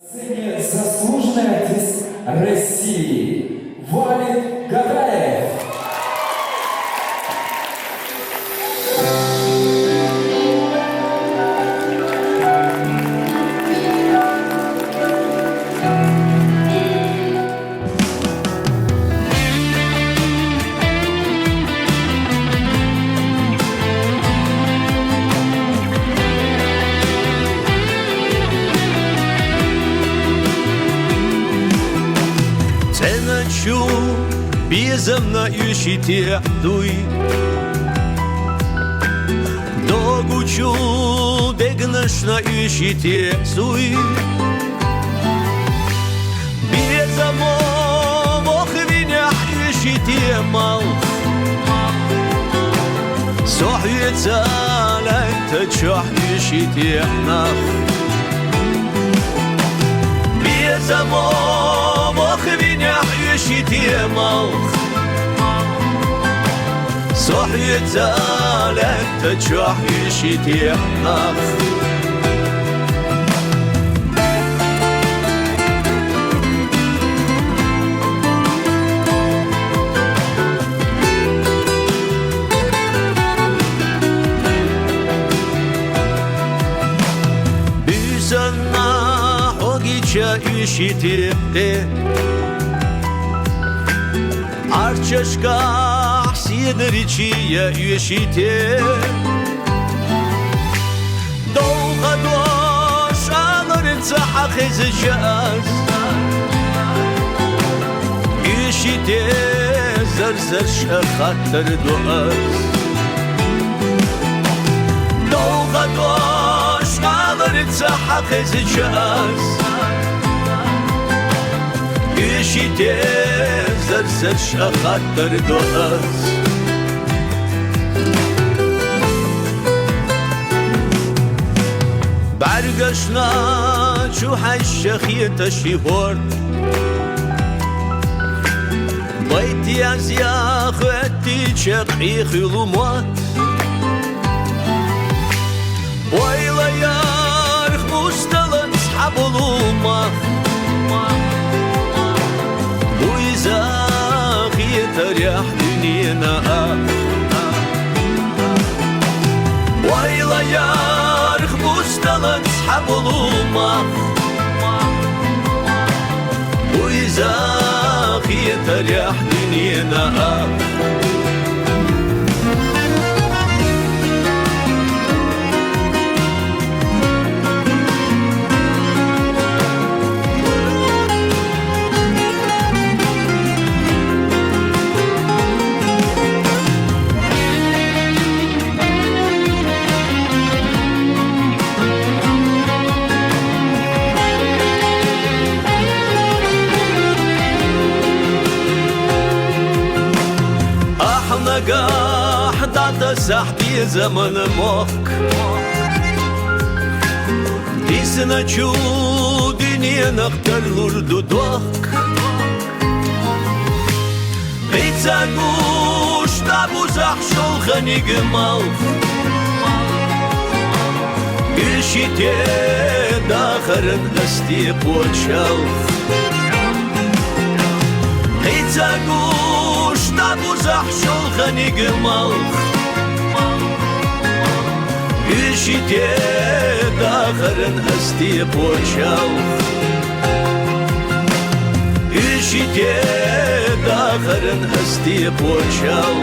Сцене заслуженный артист России Валик Гагаев. Ночью безумною щитедуй Догучу дегнашною щитезуй Безамовох винях щитемал Сохьецалай тачах щитенах Безамовох винях щитемал Сохьецалай тачах щитенах Üşütüpte Arçaşka sidir içiye üşütü Doğğa doş ağırınca hak ezeceğiz Üşütü zır zır şahattır doğaz Doğğa doş ağırınca hak ezeceğiz Üşüte zır zır şahattır doğaz Bargaşna çuhay şakhiyeta şihor Bayti az yakhati çakhi khulumat Wayla yarх mustalan ashabulumah تريح دنينا ويلا يا رخبوس دلن سحب الومة وإذا خي تريح دنينا نجاح ضعت سحتي زمن موك Дисна чудине нахтар лурду док Бейца гуш табу захшол ханигмал Ишите дахарен дасти почал Бейца гуш табу захшол ханигмал Ишите дахарен асти почал Ишите дахарен асти почал